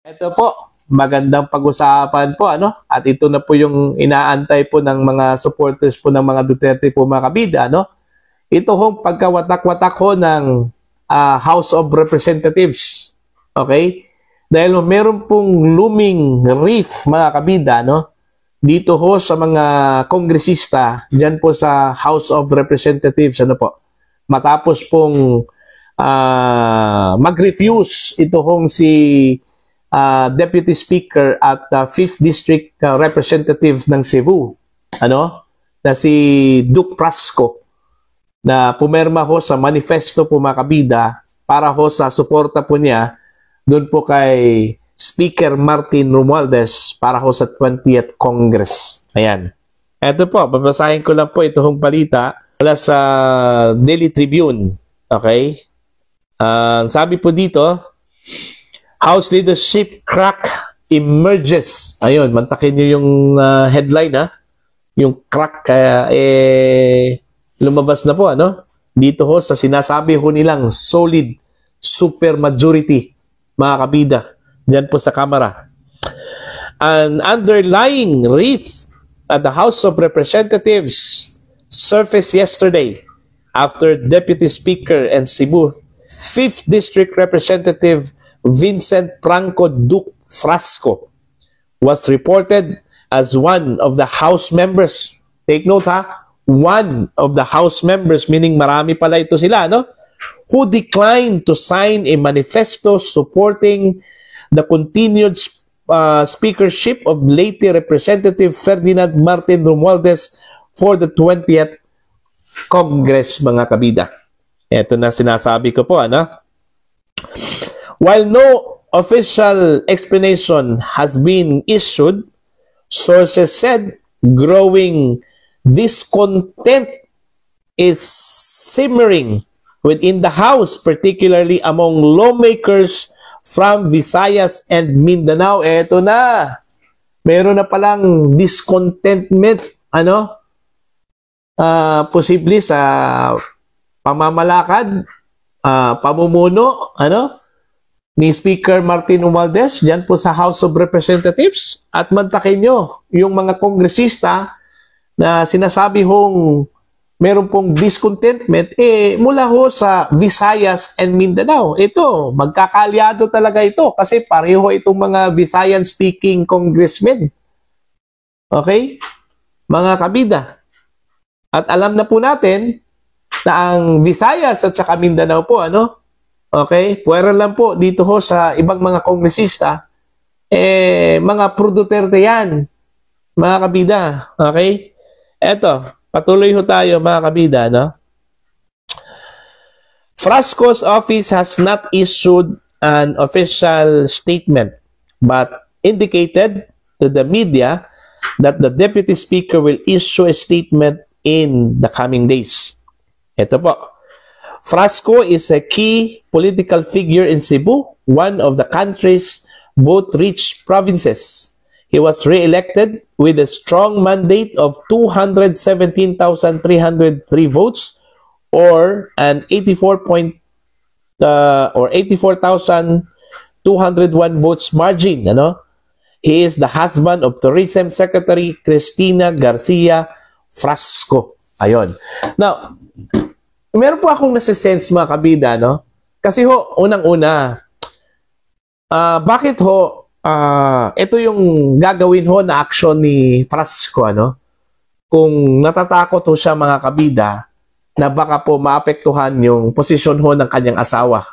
Ito po, magandang pag-usapan po, ano? At ito na po yung inaantay po ng mga supporters po ng mga Duterte po, mga kabida, ano? Ito hong pagkawatak-watak ho ng House of Representatives. Okay? Dahil meron pong looming rift, mga kabida, no? Dito ho sa mga kongresista, dyan po sa House of Representatives, ano po? Matapos pong mag-refuse ito hong si Deputy Speaker at 5th District Representative ng Cebu, ano? Na si Duke Frasco, na pumerma ho sa manifesto po, mga kabida, para ho sa suporta po niya doon po kay Speaker Martin Romualdez para ho sa 20th Congress. Ayan. Ito po, babasahin ko lang po itong balita mula sa Daily Tribune. Okay? Sabi po dito, House leadership crack emerges. Ayun, mantakin nyo yung headline, ha? Yung crack, kaya lumabas na po, ano? Dito ho sa sinasabi ho nilang solid super majority, mga kabida, dyan po sa Kamara. An underlying rift at the House of Representatives surfaced yesterday after Deputy Speaker and Cebu 5th District Representative Vincent Franco Duque Frasco was reported as one of the House members. Take note, ha? One of the House members, meaning marami pala ito sila, no? Who declined to sign a manifesto supporting the continued speakership of late Representative Ferdinand Martin Romualdez for the 20th Congress, mga kabida. Ito na sinasabi ko po, ano? While no official explanation has been issued, sources said growing discontent is simmering within the House, particularly among lawmakers from Visayas and Mindanao. Eto na. Meron na palang discontentment, ano? Posible sa pamamalakad, pamumuno, ano? Ni Speaker Martin Romualdez dyan po sa House of Representatives. At mantakin nyo, yung mga kongresista na sinasabi hong meron pong discontentment, mula ho sa Visayas and Mindanao. Ito, magkakalyado talaga ito kasi pareho itong mga Visayan-speaking congressmen. Okay? Mga kabida. At alam na po natin na ang Visayas at saka Mindanao po, ano? Okay? Puwera lang po dito ho sa ibang mga kongresista, mga pro-Duterte yan, mga kabida. Okay? Eto, patuloy ho tayo, mga kabida, no? Frasco's office has not issued an official statement but indicated to the media that the Deputy Speaker will issue a statement in the coming days. Ito po. Frasco is a key political figure in Cebu, one of the country's vote-rich provinces. He was re-elected with a strong mandate of 217,303 votes or an 84,201 votes margin, ano? He is the husband of Tourism Secretary Cristina Garcia Frasco. Ayon. Now, meron po akong nasa-sense, mga kabida, no? Kasi ho, unang-una, bakit ho, ito yung gagawin ho na action ni Frasco, ano? Kung natatakot ho siya, mga kabida, na baka po maapektuhan yung posisyon ho ng kanyang asawa,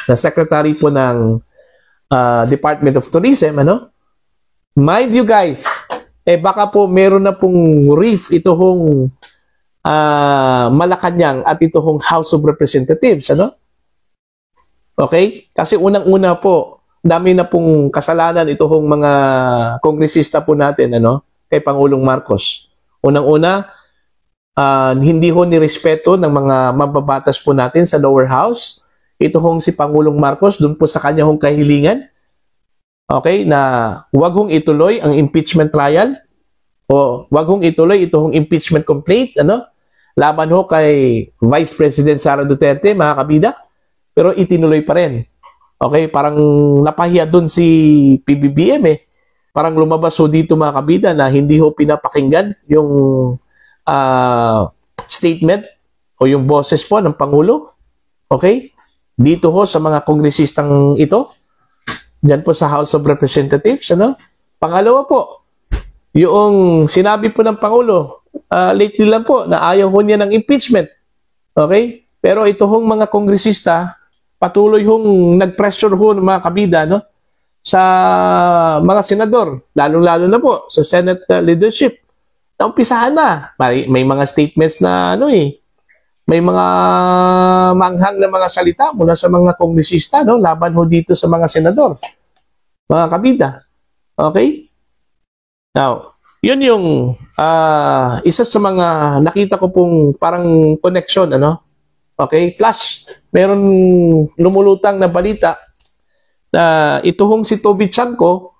na secretary po ng Department of Tourism, ano? Mind you guys, baka po meron na pong rift ito hong Malacanang at ito hong House of Representatives, ano? Okay? Kasi unang-una po, dami na pong kasalanan ito hong mga kongresista po natin, ano? Kay Pangulong Marcos. Unang-una, hindi ho nirespeto ng mga mababatas po natin sa lower house. Ito hong si Pangulong Marcos, dun po sa kanya hong kahilingan. Okay? Na wag hong ituloy ang impeachment trial o wag hong ituloy ito hong impeachment complaint, ano? Laban ho kay Vice President Sara Duterte, mga kabida, pero itinuloy pa rin. Okay, parang napahiya doon si PBBM eh. Parang lumabas ho dito mga kabida na hindi ho pinapakinggan yung statement o yung boses po ng Pangulo. Okay? Dito ho sa mga kongresistang ito. Diyan po sa House of Representatives. Ano? Pangalawa po, yung sinabi po ng Pangulo, lately lang po na ayaw ho niya ng impeachment. Okay? Pero ito hong mga kongresista, patuloy hong nag-pressure ho ng mga kabida, no? Sa mga senador, lalo-lalo na po sa Senate leadership. Naumpisahan na. May mga statements na may mga manghang na mga salita mula sa mga kongresista, no? Laban ho dito sa mga senador. Mga kabida. Okay? Now, yun yung isa sa mga nakita ko pong parang connection, ano? Okay? Plus, meron lumulutang na balita na ito hong si Toby Chanko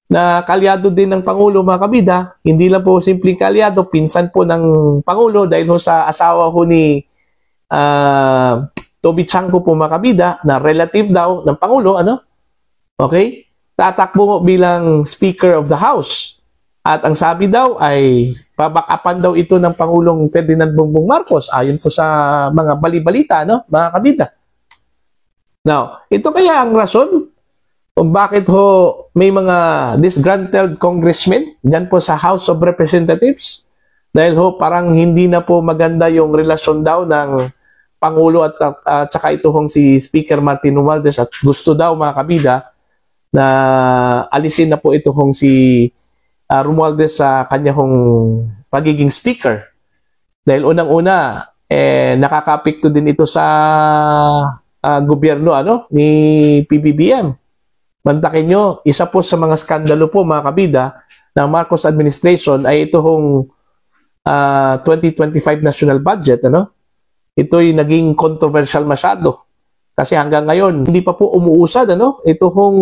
na kalyado din ng Pangulo, mga kabida. Hindi lang po simpleng kalyado, pinsan po ng Pangulo dahil ho sa asawa ho ni Toby Chanko po, mga kabida, na relative daw ng Pangulo, ano? Okay? Tatakbo bilang Speaker of the House. At ang sabi daw ay babakapan daw ito ng Pangulong Ferdinand Bongbong Marcos ayon po sa mga balibalita, no, mga kabida. Now, ito kaya ang rason kung bakit ho may mga disgruntled congressmen dyan po sa House of Representatives dahil ho parang hindi na po maganda yung relasyon daw ng Pangulo at saka ito hong si Speaker Martin Romualdez at gusto daw, mga kabida, na alisin na po ito hong si Romualdez sa kanya hong pagiging speaker. Dahil unang-una, nakakapekto din ito sa gobyerno ni PBBM. Mantakin nyo, isa po sa mga skandalo po, mga kabida, ng Marcos administration ay ito hong 2025 national budget. Ito'y naging controversial masyado. Kasi hanggang ngayon, hindi pa po umuusad ito hong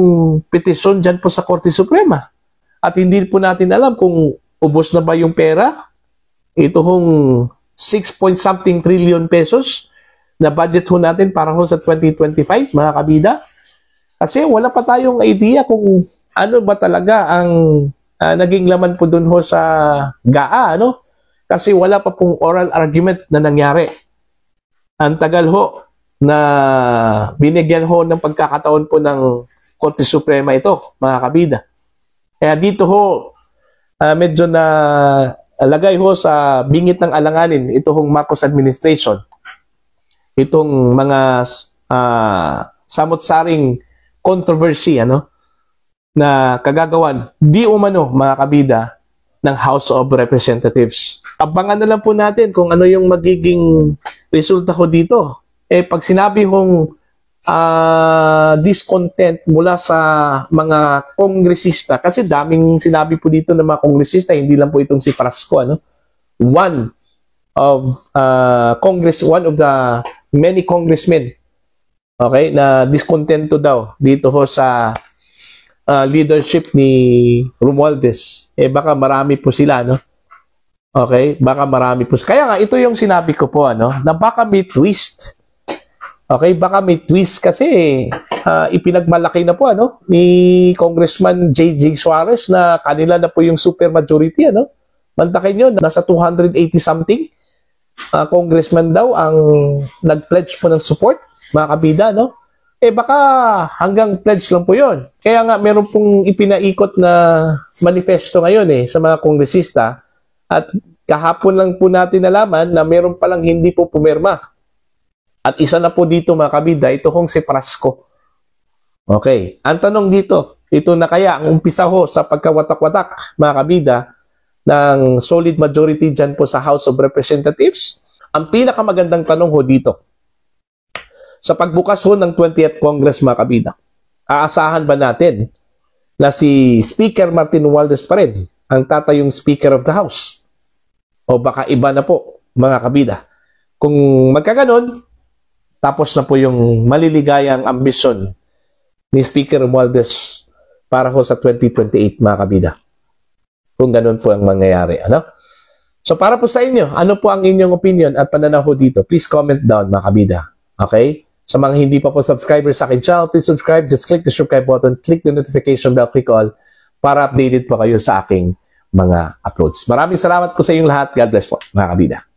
petisyon dyan po sa Korte Suprema. At hindi po natin alam kung ubos na ba yung pera. Ito hong 6-point-something trillion pesos na budget ho natin para ho sa 2025, mga kabida. Kasi wala pa tayong idea kung ano ba talaga ang naging laman po dun ho sa GAA, Kasi wala pa pong oral argument na nangyari. Ang tagal ho na binigyan ho ng pagkakataon po ng Korte Suprema ito, mga kabida. Kaya dito ho, medyo na lagay ho sa bingit ng alanganin ito hong Marcos administration. Itong mga samot-saring controversy na kagagawan di umano, mga kabida, ng House of Representatives. Abangan na lang po natin kung ano yung magiging resulta ko dito. Pag sinabi hong discontent mula sa mga kongresista, kasi daming sinabi po dito ng mga kongresista, hindi lang po itong si Frasco, one of the many congressmen, okay, na discontento daw dito ho sa leadership ni Romualdez. Baka marami po sila, okay, baka marami po. Kaya nga ito yung sinabi ko po, na baka may twist. Okay, baka may twist kasi ipinagmalaki na po ni Congressman J.J. Suarez na kanila na po yung super majority, Mantakin nyo, nasa 280 something congressman daw ang nag-pledge po ng support, mga kabida, baka hanggang pledge lang po yon. Kaya nga meron pong ipinaikot na manifesto ngayon sa mga kongresista at kahapon lang po natin nalaman na meron palang hindi po pumirma. At isa na po dito, mga kabida, ito hong si Frasco. Okay. Ang tanong dito, ito na kaya ang umpisa ho sa pagkawatak-watak, mga kabida, ng solid majority dyan po sa House of Representatives? Ang pinakamagandang tanong ho dito, sa pagbukas ho ng 20th Congress, mga kabida, aasahan ba natin na si Speaker Martin Romualdez pa rin ang tatayong Speaker of the House? O baka iba na po, mga kabida? Kung magkaganon, tapos na po yung maliligayang ambisyon ni Speaker Romualdez para ho sa 2028, mga kabida. Kung ganun po ang mangyayari. So para po sa inyo, ano po ang inyong opinion at pananaw ho dito? Please comment down, mga kabida. Okay? Sa mga hindi pa po subscribers sa akin channel, please subscribe. Just click the subscribe button, click the notification bell, click all para updated pa kayo sa aking mga uploads. Maraming salamat po sa inyong lahat. God bless po, mga kabida.